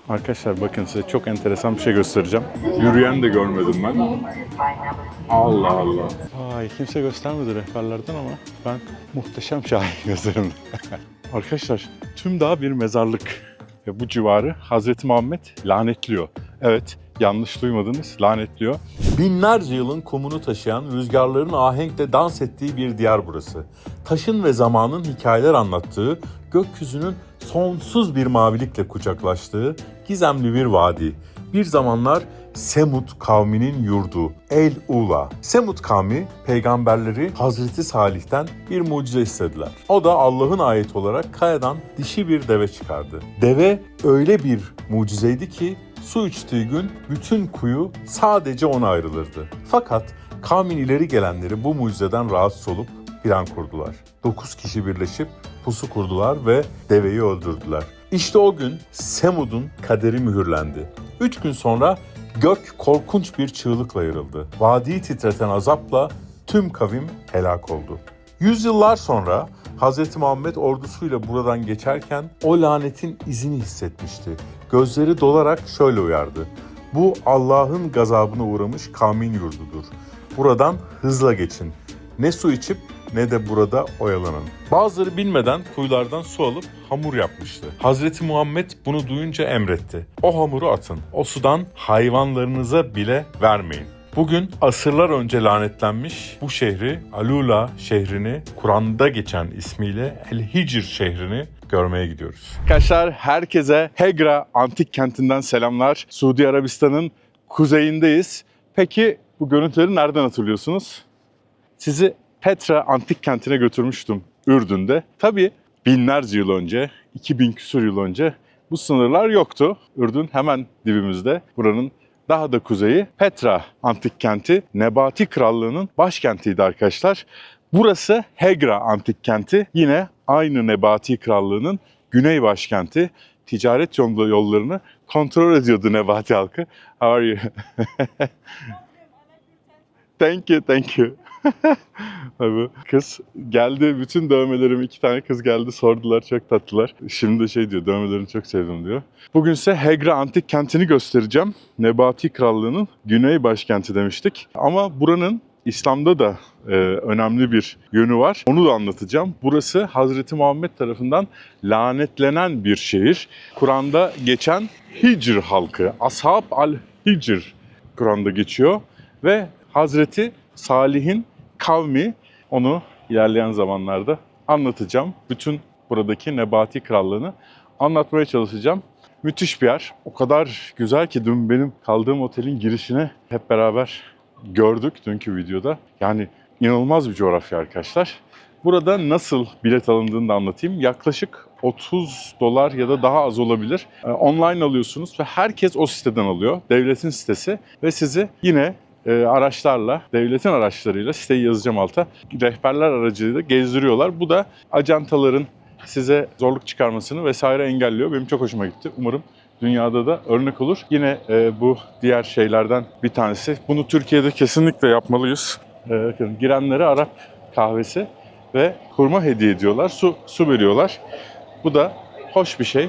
Arkadaşlar bakın size çok enteresan bir şey göstereceğim. Yürüyen de görmedim ben. Allah Allah. Ay kimse göstermedi rehberlerden ama ben muhteşem şahit gözlerimle. Arkadaşlar tüm dağ bir mezarlık. Ve bu civarı Hazreti Muhammed lanetliyor. Evet, yanlış duymadınız, lanetliyor. Binlerce yılın kumunu taşıyan, rüzgarların ahenkle dans ettiği bir diyar burası. Taşın ve zamanın hikayeler anlattığı, gökyüzünün sonsuz bir mavilikle kucaklaştığı gizemli bir vadi. Bir zamanlar Semud kavminin yurdu El-Ula. Semud kavmi peygamberleri Hazreti Salih'ten bir mucize istediler. O da Allah'ın ayeti olarak kayadan dişi bir deve çıkardı. Deve öyle bir mucizeydi ki su içtiği gün bütün kuyu sadece ona ayrılırdı. Fakat kavmin ileri gelenleri bu mucizeden rahatsız olup plan kurdular. 9 kişi birleşip pusu kurdular ve deveyi öldürdüler. İşte o gün Semud'un kaderi mühürlendi. 3 gün sonra gök korkunç bir çığlıkla yarıldı. Vadiyi titreten azapla tüm kavim helak oldu. Yüzyıllar sonra Hz. Muhammed ordusuyla buradan geçerken o lanetin izini hissetmişti. Gözleri dolarak şöyle uyardı: "Bu Allah'ın gazabına uğramış kavmin yurdudur. Buradan hızla geçin. Ne su içip ne de burada oyalanın." Bazıları bilmeden kuyulardan su alıp hamur yapmıştı. Hazreti Muhammed bunu duyunca emretti: "O hamuru atın. O sudan hayvanlarınıza bile vermeyin." Bugün asırlar önce lanetlenmiş bu şehri, Alula şehrini, Kur'an'da geçen ismiyle El-Hicr şehrini görmeye gidiyoruz. Arkadaşlar herkese Hegra antik kentinden selamlar. Suudi Arabistan'ın kuzeyindeyiz. Peki bu görüntüleri nereden hatırlıyorsunuz? Sizi Petra antik kentine götürmüştüm Ürdün'de. Tabii binlerce yıl önce, 2000 küsur yıl önce bu sınırlar yoktu. Ürdün hemen dibimizde. Buranın daha da kuzeyi Petra antik kenti, Nebati Krallığı'nın başkentiydi arkadaşlar. Burası Hegra antik kenti, yine aynı Nebati Krallığı'nın güney başkenti. Ticaret yollarını kontrol ediyordu Nebati halkı. How are you? Thank you. Abi, kız geldi, bütün dövmelerim, 2 tane kız geldi sordular, çok tatlılar. Şimdi de şey diyor, dövmelerini çok sevdim diyor. Bugün size Hegra antik kentini göstereceğim. Nebati Krallığı'nın güney başkenti demiştik. Ama buranın İslam'da da önemli bir yönü var. Onu da anlatacağım. Burası Hazreti Muhammed tarafından lanetlenen bir şehir. Kur'an'da geçen Hicr halkı, Ashab al-Hicr Kur'an'da geçiyor. Ve Hazreti Salih'in kavmi, onu ilerleyen zamanlarda anlatacağım. Bütün buradaki Nebati Krallığı'nı anlatmaya çalışacağım. Müthiş bir yer. O kadar güzel ki dün benim kaldığım otelin girişine hep beraber gördük dünkü videoda. Yani inanılmaz bir coğrafya arkadaşlar. Burada nasıl bilet alındığını da anlatayım. Yaklaşık $30 ya da daha az olabilir. Online alıyorsunuz ve herkes o siteden alıyor. Devletin sitesi ve sizi yine araçlarla, devletin araçlarıyla, siteyi yazacağım alta, rehberler aracılığıyla gezdiriyorlar. Bu da ajantaların size zorluk çıkarmasını vesaire engelliyor. Benim çok hoşuma gitti. Umarım dünyada da örnek olur. Yine bu diğer şeylerden bir tanesi. Bunu Türkiye'de kesinlikle yapmalıyız. Bakın, girenlere Arap kahvesi ve hurma hediye ediyorlar. Su veriyorlar. Bu da hoş bir şey.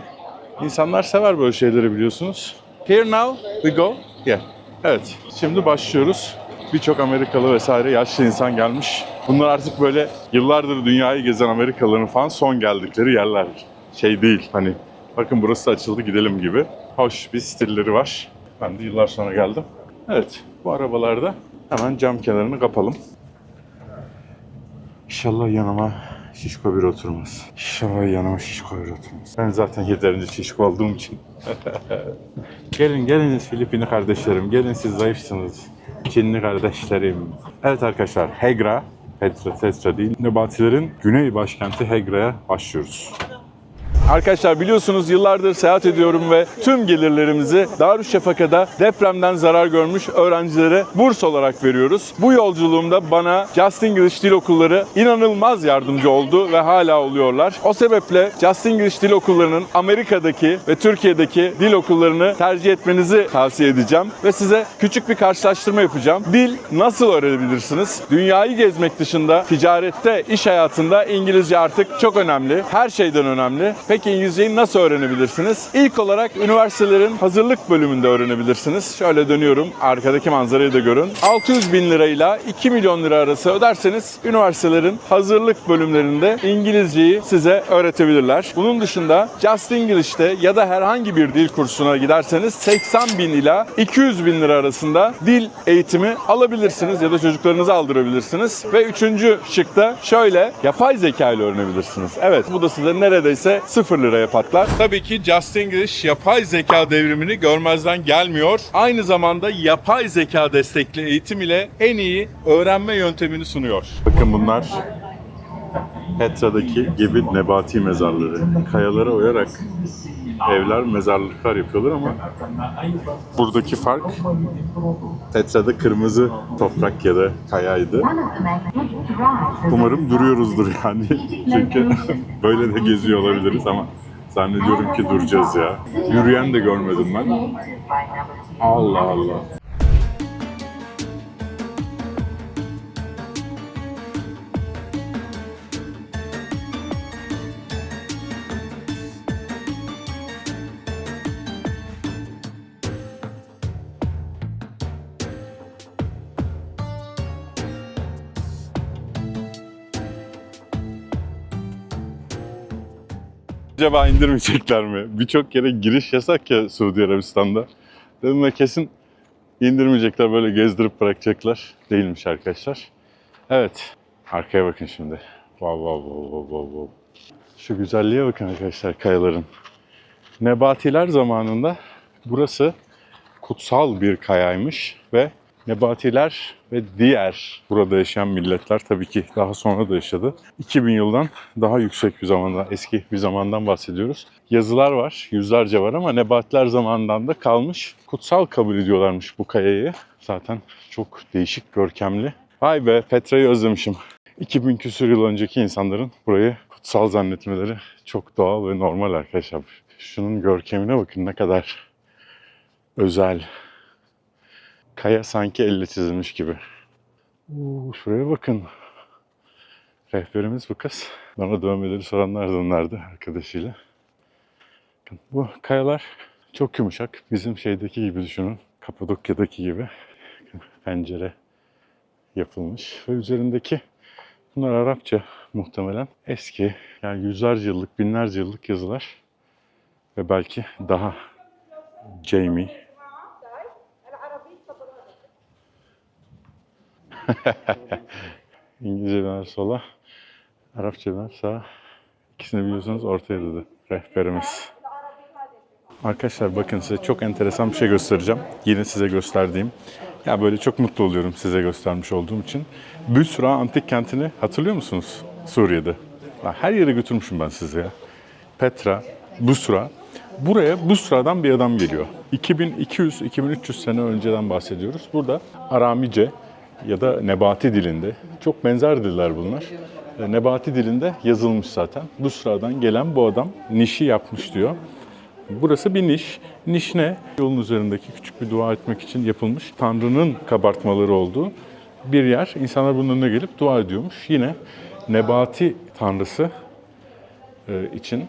İnsanlar sever böyle şeyleri, biliyorsunuz. Here now we go. Yeah. Evet, şimdi başlıyoruz. Birçok Amerikalı vesaire yaşlı insan gelmiş. Bunlar artık böyle yıllardır dünyayı gezen Amerikalıların falan son geldikleri yerler. Şey değil, hani bakın burası açıldı gidelim gibi. Hoş bir stilleri var. Ben de yıllar sonra geldim. Evet, bu arabalarda hemen cam kenarını kapalım. İnşallah yanıma şişko biri oturmaz. İnşallah yanıma şişko biri oturmaz. Ben zaten yeterince şişko olduğum için. Geliniz Filipinli kardeşlerim. Gelin, siz zayıfsınız. Çinli kardeşlerim. Evet arkadaşlar, Hegra, Petra değil, Nebatilerin güney başkenti Hegra'ya başlıyoruz. Arkadaşlar biliyorsunuz yıllardır seyahat ediyorum ve tüm gelirlerimizi Darüşşafaka'da depremden zarar görmüş öğrencilere burs olarak veriyoruz. Bu yolculuğumda bana Just English Dil Okulları inanılmaz yardımcı oldu ve hala oluyorlar. O sebeple Just English Dil Okulları'nın Amerika'daki ve Türkiye'deki dil okullarını tercih etmenizi tavsiye edeceğim ve size küçük bir karşılaştırma yapacağım. Dil nasıl öğrenebilirsiniz? Dünyayı gezmek dışında ticarette, iş hayatında İngilizce artık çok önemli. Her şeyden önemli. Peki İngilizceyi nasıl öğrenebilirsiniz? İlk olarak üniversitelerin hazırlık bölümünde öğrenebilirsiniz. Şöyle dönüyorum, arkadaki manzarayı da görün. 600 bin lirayla 2 milyon lira arası öderseniz üniversitelerin hazırlık bölümlerinde İngilizceyi size öğretebilirler. Bunun dışında Just English'te ya da herhangi bir dil kursuna giderseniz 80 bin ila 200 bin lira arasında dil eğitimi alabilirsiniz ya da çocuklarınızı aldırabilirsiniz. Ve üçüncü şıkta şöyle, yapay zeka ile öğrenebilirsiniz. Evet, bu da size neredeyse 0 liraya patlar. Tabii ki Just English yapay zeka devrimini görmezden gelmiyor. Aynı zamanda yapay zeka destekli eğitim ile en iyi öğrenme yöntemini sunuyor. Bakın bunlar Petra'daki gibi nebati mezarları. Kayalara oyarak evler, mezarlıklar yapıyorlar ama buradaki fark Petra'da kırmızı toprak ya da kayaydı. Umarım duruyoruzdur yani. Çünkü böyle de geziyor olabiliriz ama zannediyorum ki duracağız ya. Yürüyen de görmedim ben. Allah Allah. Acaba indirmeyecekler mi? Birçok kere giriş yasak ya Suudi Arabistan'da. Dedim ve kesin indirmeyecekler, böyle gezdirip bırakacaklar. Değilmiş arkadaşlar. Evet, arkaya bakın şimdi. Wow, wow, wow, wow, wow, wow. Şu güzelliğe bakın arkadaşlar kayaların. Nebatiler zamanında burası kutsal bir kayaymış ve Nebatiler ve diğer burada yaşayan milletler tabii ki daha sonra da yaşadı. 2000 yıldan daha yüksek bir zamandan, eski bir zamandan bahsediyoruz. Yazılar var, yüzlerce var ama Nebatiler zamanından da kalmış. Kutsal kabul ediyorlarmış bu kayayı. Zaten çok değişik, görkemli. Vay be, Petra'yı özlemişim. 2000 küsur yıl önceki insanların burayı kutsal zannetmeleri çok doğal ve normal arkadaşlar. Şunun görkemine bakın, ne kadar özel. Kaya sanki elle çizilmiş gibi. Şuraya bakın. Rehberimiz bu kız. Bana dövmeleri soranlar da onlardı arkadaşıyla. Bu kayalar çok yumuşak. Bizim şeydeki gibi düşünün. Kapadokya'daki gibi. Pencere yapılmış. Ve üzerindeki bunlar Arapça muhtemelen. Eski, yani yüzlerce yıllık, binlerce yıllık yazılar. Ve belki daha Jamie. İngilizce döner sola, Arapça döner sağa. İkisini biliyorsanız ortaya dedi rehberimiz. Arkadaşlar bakın, size çok enteresan bir şey göstereceğim. Yine size gösterdiğim. Ya böyle çok mutlu oluyorum size göstermiş olduğum için. Büsra antik kentini hatırlıyor musunuz Suriye'de? Her yere götürmüşüm ben sizi ya. Petra, Busra. Buraya Busra'dan bir adam geliyor. 2200-2300 sene önceden bahsediyoruz. Burada Aramice ya da Nebati dilinde, çok benzer diller bunlar. Nebati dilinde yazılmış zaten. Busra'dan gelen bu adam nişi yapmış diyor. Burası bir niş. Niş ne? Yolun üzerindeki küçük bir dua etmek için yapılmış, Tanrı'nın kabartmaları olduğu bir yer. İnsanlar bunun önüne gelip dua ediyormuş. Yine Nebati tanrısı için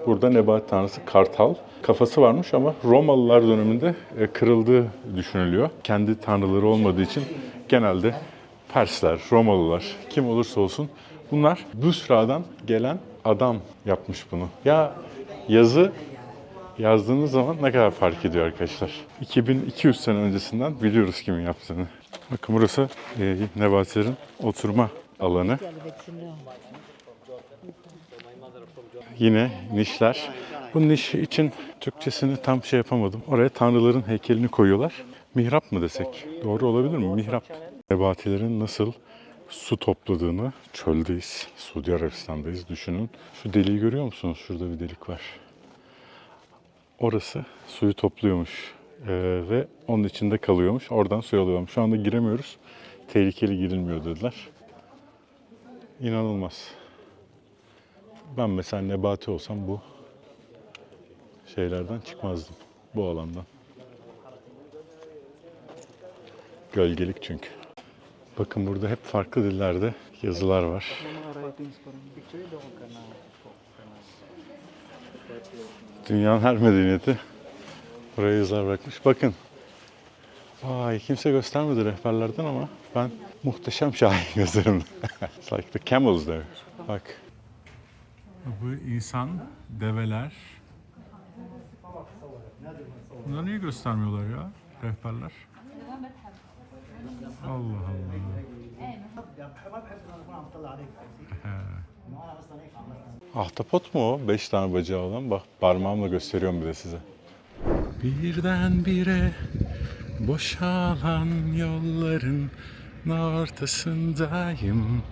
burada Nebati tanrısı Kartal. Kafası varmış ama Romalılar döneminde kırıldığı düşünülüyor. Kendi tanrıları olmadığı için genelde Persler, Romalılar, kim olursa olsun bunlar Busra'dan gelen adam yapmış bunu. Ya yazı yazdığınız zaman ne kadar fark ediyor arkadaşlar. 2200 sene öncesinden biliyoruz kimin yaptığını. Bakın burası Nebatilerin oturma alanı. Yine nişler. Bu niş için Türkçesini tam şey yapamadım. Oraya tanrıların heykelini koyuyorlar. Mihrap mı desek? Doğru olabilir mi? Mihrap. Nebatilerin nasıl su topladığını, çöldeyiz, Suudi Arabistan'dayız, düşünün. Şu deliği görüyor musunuz? Şurada bir delik var. Orası suyu topluyormuş ve onun içinde kalıyormuş. Oradan suyu alıyormuş. Şu anda giremiyoruz. Tehlikeli, girilmiyor dediler. İnanılmaz. Ben mesela Nebati olsam bu şeylerden çıkmazdım. Bu alandan. Gölgelik çünkü. Bakın burada hep farklı dillerde yazılar var. Dünyanın her medeniyeti buraya izler bırakmış. Bakın. Vay, kimse göstermedi rehberlerden ama ben muhteşem şahin gözlerimle. It's like the camels there. Bak. Bu insan, develer. Bunları niye göstermiyorlar ya rehberler? Allah Allah. Ahtapot mu o? 5 tane bacağı olan. Bak parmağımla gösteriyorum bir de size. Birdenbire boşalan yolların ortasındayım.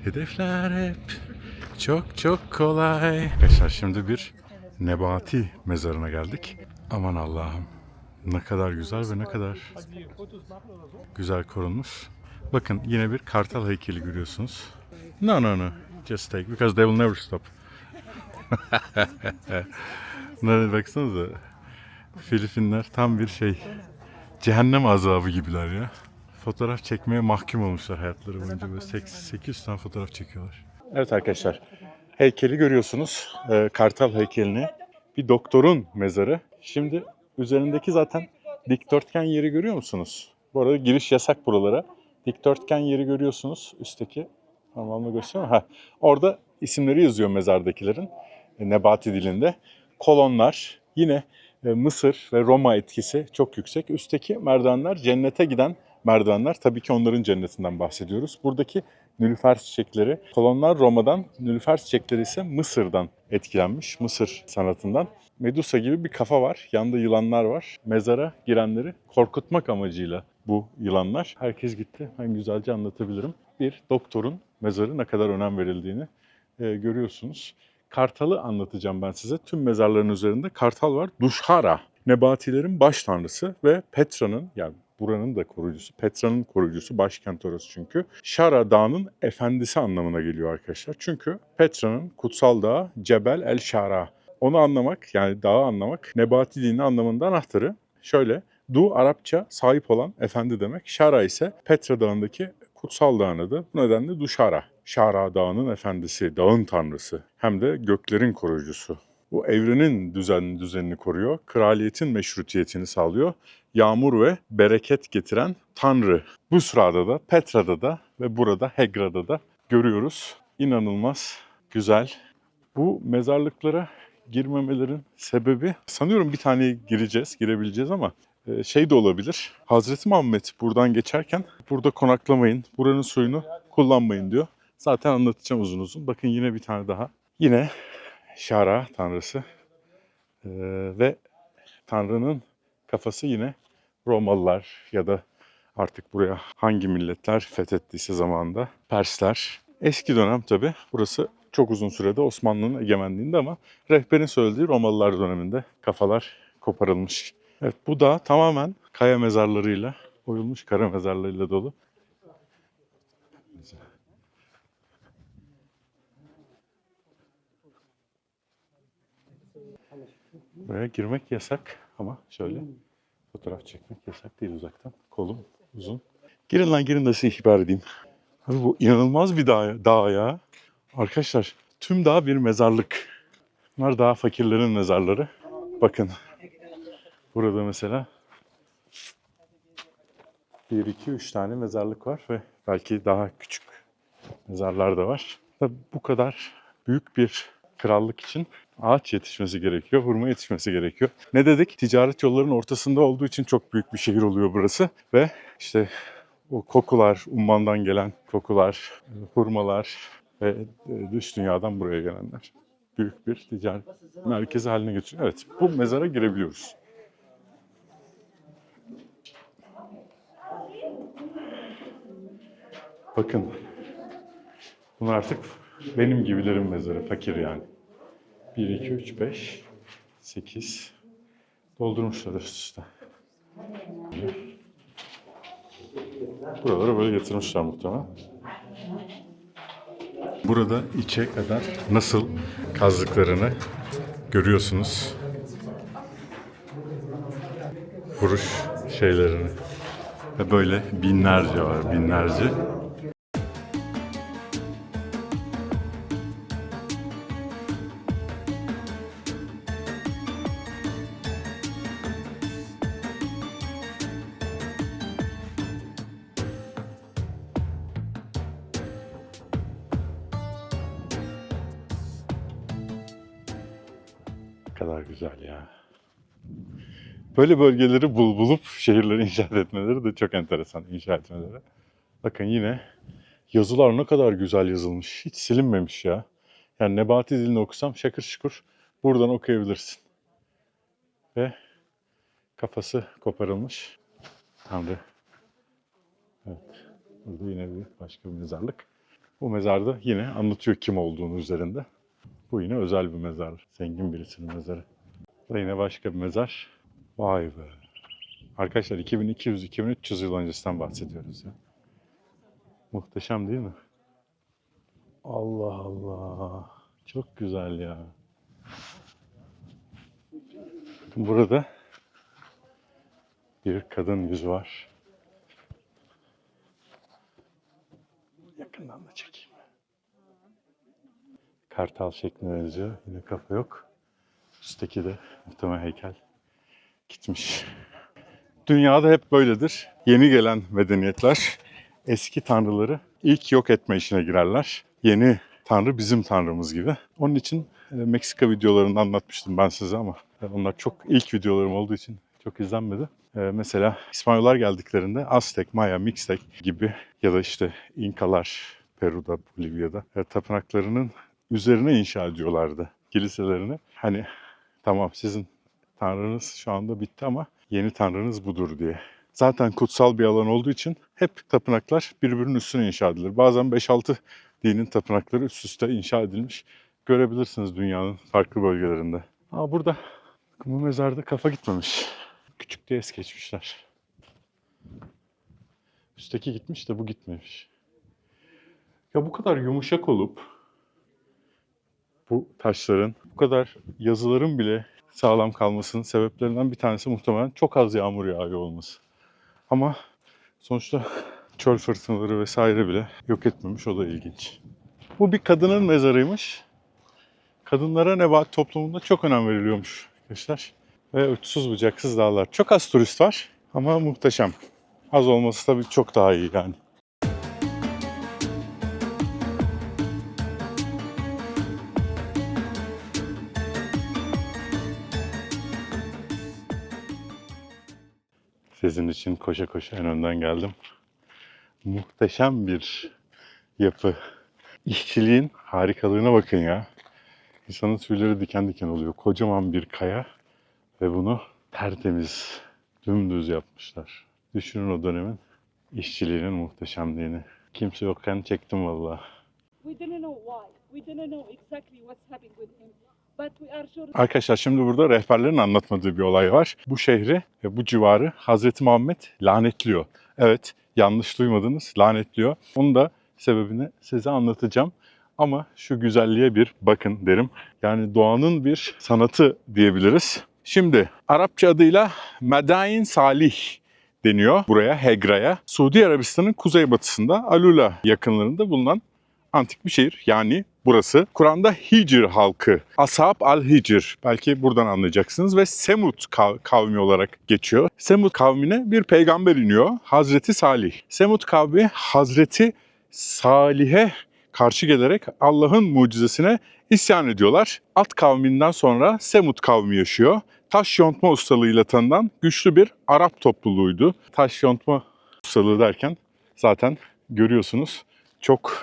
Hedefler hep çok çok kolay. Arkadaşlar şimdi bir Nebati mezarına geldik. Aman Allah'ım. Ne kadar güzel ve ne kadar güzel korunmuş. Bakın yine bir kartal heykeli görüyorsunuz. No no no. Just take because they will never stop. Bunlara baksanıza. Filipinler tam bir cehennem azabı gibiler ya. Fotoğraf çekmeye mahkum olmuşlar hayatları boyunca. Böyle 800 tane fotoğraf çekiyorlar. Evet arkadaşlar. Heykeli görüyorsunuz. Kartal heykelini. Bir doktorun mezarı. Şimdi üzerindeki zaten dikdörtgen yeri görüyor musunuz? Bu arada giriş yasak buralara. Dikdörtgen yeri görüyorsunuz. Üstteki parmağımla gösteriyorum. Orada isimleri yazıyor mezardakilerin. Nebati dilinde. Kolonlar. Yine Mısır ve Roma etkisi çok yüksek. Üstteki merdivenler cennete giden merdivenler. Tabii ki onların cennetinden bahsediyoruz. Buradaki nilüfer çiçekleri, kolonlar Roma'dan, nilüfer çiçekleri ise Mısır'dan etkilenmiş. Mısır sanatından. Medusa gibi bir kafa var. Yanında yılanlar var. Mezara girenleri korkutmak amacıyla bu yılanlar. Herkes gitti. Ben güzelce anlatabilirim. Bir doktorun mezarı ne kadar önem verildiğini görüyorsunuz. Kartalı anlatacağım ben size. Tüm mezarların üzerinde kartal var. Duşhara, Nebatilerin baş tanrısı ve Petra'nın, yani buranın da koruyucusu, Petra'nın koruyucusu, başkent orası çünkü. Şara Dağı'nın efendisi anlamına geliyor arkadaşlar. Çünkü Petra'nın kutsal dağı Cebel el Şara. Onu anlamak, yani dağı anlamak, Nebati dini anlamında anahtarı. Şöyle, Du Arapça sahip olan efendi demek. Şara ise Petra Dağı'ndaki kutsal dağın adı. Bu nedenle Duşhara. Şara Dağı'nın efendisi, dağın tanrısı. Hem de göklerin koruyucusu. Bu evrenin düzenini koruyor. Kraliyetin meşrutiyetini sağlıyor. Yağmur ve bereket getiren tanrı. Bu sırada da, Petra'da da ve burada Hegra'da da görüyoruz. İnanılmaz güzel. Bu mezarlıklara girmemelerin sebebi, sanıyorum bir tane girebileceğiz ama de olabilir. Hazreti Muhammed buradan geçerken burada konaklamayın, buranın suyunu kullanmayın diyor. Zaten anlatacağım uzun uzun. Bakın yine bir tane daha. Yine Şara tanrısı ve tanrının kafası yine Romalılar ya da artık buraya hangi milletler fethettiyse zamanında Persler. Eski dönem tabi burası çok uzun sürede Osmanlı'nın egemenliğinde ama rehberin söylediği Romalılar döneminde kafalar koparılmış. Evet, bu da tamamen kaya mezarlarıyla, oyulmuş kara mezarlarıyla dolu. Buraya girmek yasak ama şöyle fotoğraf çekmek yasak değil uzaktan. Kolum uzun. Girin lan girin de size ihbar edeyim. Abi bu inanılmaz bir dağ ya. Arkadaşlar tüm dağ bir mezarlık. Bunlar dağ fakirlerin mezarları. Bakın burada mesela 1, 2, 3 tane mezarlık var ve belki daha küçük mezarlar da var. Tabii bu kadar büyük bir krallık için ağaç yetişmesi gerekiyor, hurma yetişmesi gerekiyor. Ne dedik? Ticaret yollarının ortasında olduğu için çok büyük bir şehir oluyor burası. Ve işte o kokular, ummandan gelen kokular, hurmalar ve dış dünyadan buraya gelenler. Büyük bir ticaret merkezi haline getiriyor. Evet, bu mezara girebiliyoruz. Bakın, bunlar artık benim gibilerin mezarı, fakir yani. 1, 2, 3, 5, 8. Doldurmuşlar üst üste. Buraları böyle getirmişler muhtemelen. Burada içe kadar nasıl kazdıklarını görüyorsunuz. Vuruş şeylerini. Ve böyle binlerce var, binlerce. kadar güzel ya. Böyle bölgeleri bulup şehirleri inşa etmeleri de çok enteresan, inşa etmeleri. Bakın yine yazılar ne kadar güzel yazılmış. Hiç silinmemiş ya. Yani Nebati dilini okusam şakır şukur buradan okuyabilirsin. Ve kafası koparılmış. Tanrı. Evet. Burada yine başka bir mezarlık. Bu mezarda yine anlatıyor kim olduğunu üzerinde. Bu yine özel bir mezar. Zengin birisinin mezarı. Bu yine başka bir mezar. Vay be. Arkadaşlar 2200-2300 yıl öncesinden bahsediyoruz ya. Muhteşem değil mi? Allah Allah. Çok güzel ya. Bakın burada bir kadın yüzü var. Yakından da çekeyim. Kartal şekline benziyor. Yine kafa yok. Üstteki de muhtemelen heykel gitmiş. Dünyada hep böyledir. Yeni gelen medeniyetler eski tanrıları ilk yok etme işine girerler. Yeni tanrı bizim tanrımız gibi. Onun için Meksika videolarında anlatmıştım ben size ama onlar çok ilk videolarım olduğu için çok izlenmedi. Mesela İspanyollar geldiklerinde Aztek, Maya, Mixtek gibi ya da işte İnkalar Peru'da, Bolivya'da tapınaklarının üzerine inşa ediyorlardı kiliselerini. Hani tamam sizin tanrınız şu anda bitti ama yeni tanrınız budur diye. Zaten kutsal bir alan olduğu için hep tapınaklar birbirinin üstüne inşa edilir. Bazen 5-6 dinin tapınakları üst üste inşa edilmiş. Görebilirsiniz dünyanın farklı bölgelerinde. Aa, burada bu mezarda kafa gitmemiş. Küçük diye es geçmişler. Üstteki gitmiş de bu gitmemiş. Ya bu kadar yumuşak olup bu taşların, bu kadar yazıların bile sağlam kalmasının sebeplerinden bir tanesi muhtemelen çok az yağmur yağıyor olması. Ama sonuçta çöl fırtınaları vesaire bile yok etmemiş, o da ilginç. Bu bir kadının mezarıymış. Kadınlara Nebat toplumunda çok önem veriliyormuş arkadaşlar. Ve uçsuz bucaksız dağlar. Çok az turist var ama muhteşem. Az olması tabii çok daha iyi yani. Sizin için koşa koşa en önden geldim. Muhteşem bir yapı. İşçiliğin harikalığına bakın ya. İnsanın tüyleri diken diken oluyor. Kocaman bir kaya ve bunu tertemiz, dümdüz yapmışlar. Düşünün o dönemin işçiliğinin muhteşemliğini. Kimse yokken çektim vallahi. Arkadaşlar şimdi burada rehberlerin anlatmadığı bir olay var. Bu şehri ve bu civarı Hazreti Muhammed lanetliyor. Evet, yanlış duymadınız, lanetliyor. Onun da sebebini size anlatacağım. Ama şu güzelliğe bir bakın derim. Yani doğanın bir sanatı diyebiliriz. Şimdi Arapça adıyla Medain Salih deniyor buraya, Hegra'ya. Suudi Arabistan'ın kuzeybatısında Alula yakınlarında bulunan antik bir şehir. Yani burası. Kur'an'da Hicr halkı, Ashab al-Hicr, belki buradan anlayacaksınız ve Semud kavmi olarak geçiyor. Semud kavmine bir peygamber iniyor, Hazreti Salih. Semud kavmi Hazreti Salih'e karşı gelerek Allah'ın mucizesine isyan ediyorlar. Ad kavminden sonra Semud kavmi yaşıyor. Taş yontma ustalığıyla tanınan güçlü bir Arap topluluğuydu. Taş yontma ustalığı derken zaten görüyorsunuz. Çok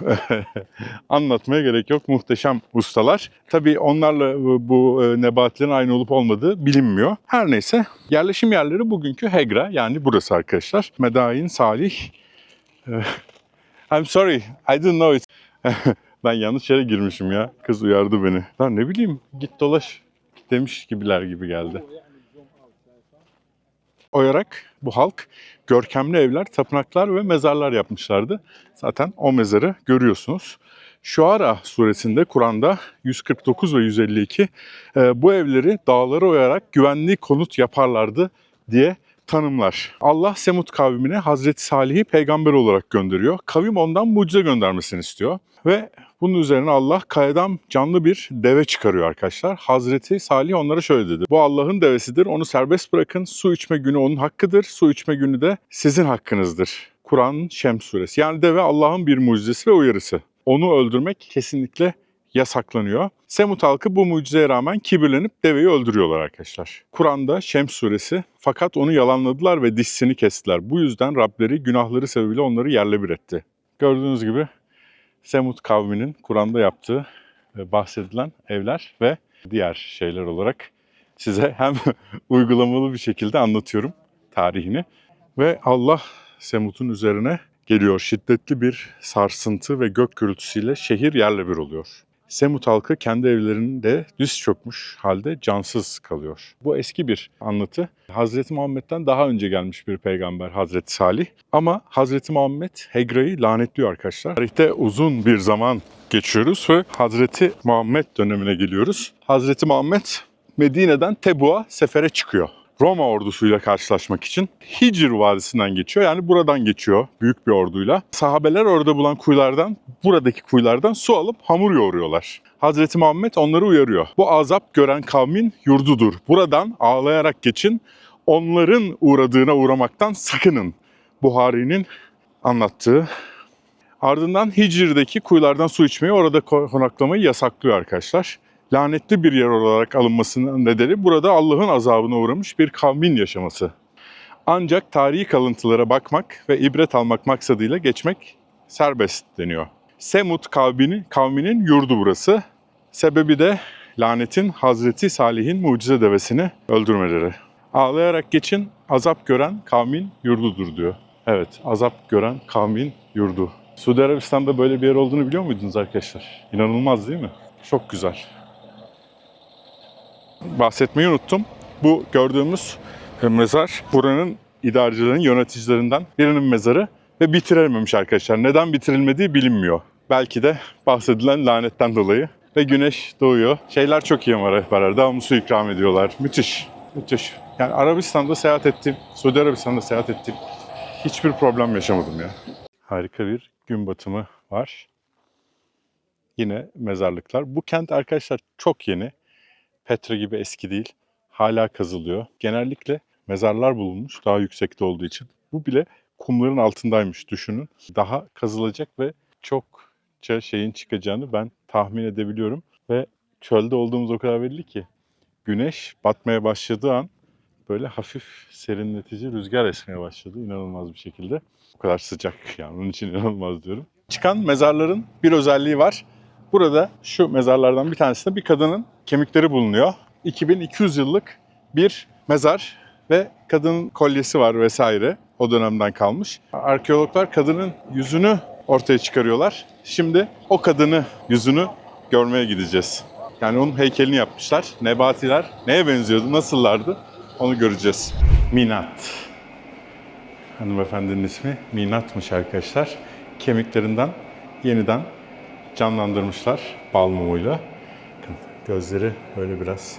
anlatmaya gerek yok. Muhteşem ustalar. Tabii onlarla bu Nebatilerin aynı olup olmadığı bilinmiyor. Her neyse yerleşim yerleri bugünkü Hegra, yani burası arkadaşlar. Medain Salih. I'm sorry, I didn't know it. Ben yanlış yere girmişim ya. Kız uyardı beni. Lan ne bileyim, git dolaş demiş gibiler gibi geldi. Oyarak bu halk görkemli evler, tapınaklar ve mezarlar yapmışlardı. Zaten o mezarı görüyorsunuz. Şuara suresinde Kur'an'da 149 ve 152 bu evleri dağlara oyarak güvenli konut yaparlardı diye tanımlar. Allah Semud kavmine Hazreti Salih'i peygamber olarak gönderiyor. Kavim ondan mucize göndermesini istiyor. Ve bunun üzerine Allah kayadan canlı bir deve çıkarıyor arkadaşlar. Hazreti Salih onlara şöyle dedi: bu Allah'ın devesidir, onu serbest bırakın. Su içme günü onun hakkıdır, su içme günü de sizin hakkınızdır. Kur'an'ın Şems suresi. Yani deve Allah'ın bir mucizesi ve uyarısı. Onu öldürmek kesinlikle yasaklanıyor. Semut halkı bu mucizeye rağmen kibirlenip deveyi öldürüyorlar arkadaşlar. Kur'an'da Şems suresi, fakat onu yalanladılar ve dişsini kestiler. Bu yüzden Rableri günahları sebebiyle onları yerle bir etti. Gördüğünüz gibi Semut kavminin Kur'an'da yaptığı bahsedilen evler ve diğer şeyler olarak size hem uygulamalı bir şekilde anlatıyorum tarihini. Ve Allah Semut'un üzerine geliyor. Şiddetli bir sarsıntı ve gök gürültüsüyle şehir yerle bir oluyor. Semut halkı kendi evlerinde diz çökmüş halde cansız kalıyor. Bu eski bir anlatı. Hazreti Muhammed'den daha önce gelmiş bir peygamber Hazreti Salih. Ama Hazreti Muhammed Hegra'yı lanetliyor arkadaşlar. Tarihte uzun bir zaman geçiyoruz ve Hazreti Muhammed dönemine geliyoruz. Hazreti Muhammed Medine'den Tebuk'a sefere çıkıyor. Roma ordusuyla karşılaşmak için Hicr Vadisi'nden geçiyor. Yani buradan geçiyor büyük bir orduyla. Sahabeler orada bulan kuyulardan, buradaki kuyulardan su alıp hamur yoğuruyorlar. Hazreti Muhammed onları uyarıyor. Bu azap gören kavmin yurdudur. Buradan ağlayarak geçin. Onların uğradığına uğramaktan sakının. Buhari'nin anlattığı. Ardından Hicr'deki kuyulardan su içmeyi, orada konaklamayı yasaklıyor arkadaşlar. Lanetli bir yer olarak alınmasının nedeni burada Allah'ın azabına uğramış bir kavmin yaşaması. Ancak tarihi kalıntılara bakmak ve ibret almak maksadıyla geçmek serbest deniyor. Semut kavminin yurdu burası. Sebebi de lanetin Hazreti Salih'in mucize devesini öldürmeleri. Ağlayarak geçin, azap gören kavmin yurdudur diyor. Evet, azap gören kavmin yurdu. Suudi Arabistan'da böyle bir yer olduğunu biliyor muydunuz arkadaşlar? İnanılmaz değil mi? Çok güzel. Bahsetmeyi unuttum. Bu gördüğümüz mezar buranın idarecilerin, yöneticilerinden birinin mezarı ve bitirilmemiş arkadaşlar. Neden bitirilmediği bilinmiyor. Belki de bahsedilen lanetten dolayı. Ve güneş doğuyor. Şeyler çok iyi ama rehberler. Devamlı su ikram ediyorlar. Müthiş. Müthiş. Yani Arabistan'da seyahat ettim. Suudi Arabistan'da seyahat ettim. Hiçbir problem yaşamadım ya. Harika bir gün batımı var. Yine mezarlıklar. Bu kent arkadaşlar çok yeni. Petra gibi eski değil. Hala kazılıyor. Genellikle mezarlar bulunmuş daha yüksekte olduğu için. Bu bile kumların altındaymış düşünün. Daha kazılacak ve çokça şeyin çıkacağını ben tahmin edebiliyorum. Ve çölde olduğumuz o kadar belli ki güneş batmaya başladığı an böyle hafif serinletici rüzgar esmeye başladı inanılmaz bir şekilde. O kadar sıcak yani onun için inanılmaz diyorum. Çıkan mezarların bir özelliği var. Burada şu mezarlardan bir tanesinde bir kadının kemikleri bulunuyor. 2200 yıllık bir mezar ve kadının kolyesi var vesaire. O dönemden kalmış. Arkeologlar kadının yüzünü ortaya çıkarıyorlar. Şimdi o kadını yüzünü görmeye gideceğiz. Yani onun heykelini yapmışlar. Nebatiler neye benziyordu, nasıllardı onu göreceğiz. Minat. Hanımefendinin ismi Minat'mış arkadaşlar. Kemiklerinden yeniden canlandırmışlar bal mumuyla. Gözleri böyle biraz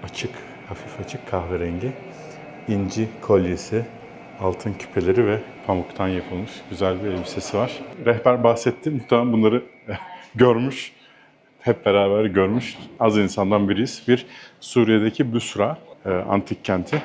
açık, hafif açık kahverengi. İnci kolyesi, altın küpeleri ve pamuktan yapılmış güzel bir elbisesi var. Rehber bahsetti, muhtemelen bunları görmüş. Hep beraber görmüş. Az insandan biriyiz. Bir Suriye'deki Büsra antik kenti,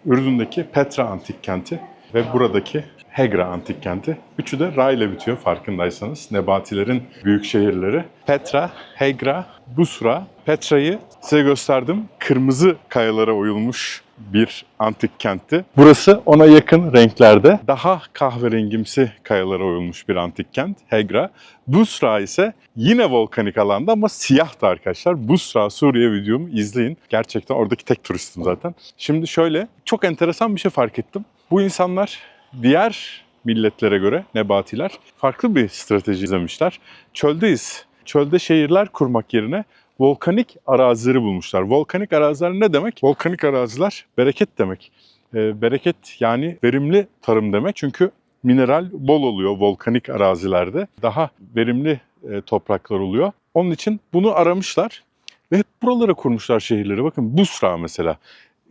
Ürdün'deki Petra antik kenti ve buradaki Hegra antik kenti. Üçü de Ra ile bitiyor farkındaysanız. Nebatilerin büyük şehirleri. Petra, Hegra, Busra. Petra'yı size gösterdim. Kırmızı kayalara oyulmuş bir antik kentti. Burası ona yakın renklerde daha kahverengimsi kayalara oyulmuş bir antik kent. Hegra. Busra ise yine volkanik alanda ama siyahtı arkadaşlar. Busra Suriye videomu izleyin. Gerçekten oradaki tek turistim zaten. Şimdi şöyle çok enteresan bir şey fark ettim. Bu insanlar diğer milletlere göre Nebatiler farklı bir strateji izlemişler. Çöldeyiz. Çölde şehirler kurmak yerine volkanik arazileri bulmuşlar. Volkanik araziler ne demek? Volkanik araziler bereket demek. Bereket yani verimli tarım demek. Çünkü mineral bol oluyor volkanik arazilerde. Daha verimli topraklar oluyor. Onun için bunu aramışlar ve hep buralara kurmuşlar şehirleri. Bakın Busra mesela.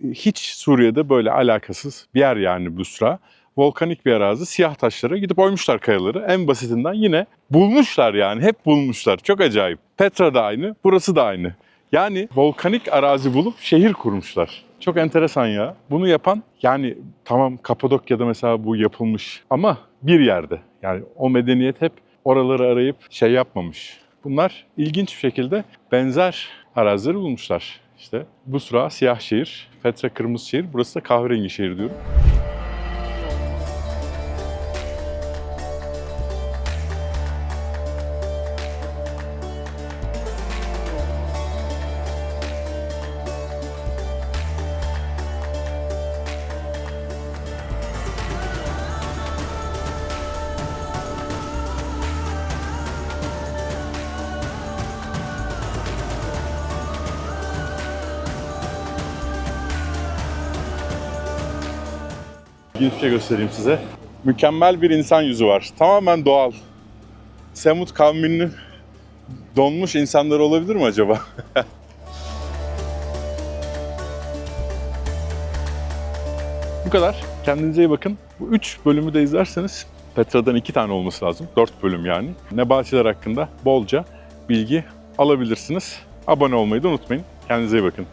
Hiç Suriye'de böyle alakasız bir yer yani Busra. Volkanik bir arazi, siyah taşlara gidip oymuşlar kayaları. En basitinden yine bulmuşlar yani, hep bulmuşlar. Çok acayip. Petra da aynı, burası da aynı. Yani volkanik arazi bulup şehir kurmuşlar. Çok enteresan ya. Bunu yapan yani tamam Kapadokya'da mesela bu yapılmış ama bir yerde. Yani o medeniyet hep oraları arayıp şey yapmamış. Bunlar ilginç bir şekilde benzer arazileri bulmuşlar. İşte Busra siyah şehir, Petra kırmızı şehir, burası da kahverengi şehir diyorum. İlginç bir şey göstereyim size. Mükemmel bir insan yüzü var. Tamamen doğal. Semut kavminin donmuş insanları olabilir mi acaba? Bu kadar. Kendinize iyi bakın. Bu 3 bölümü de izlerseniz Petra'dan 2 tane olması lazım. 4 bölüm yani. Nebatiler hakkında bolca bilgi alabilirsiniz. Abone olmayı da unutmayın. Kendinize iyi bakın.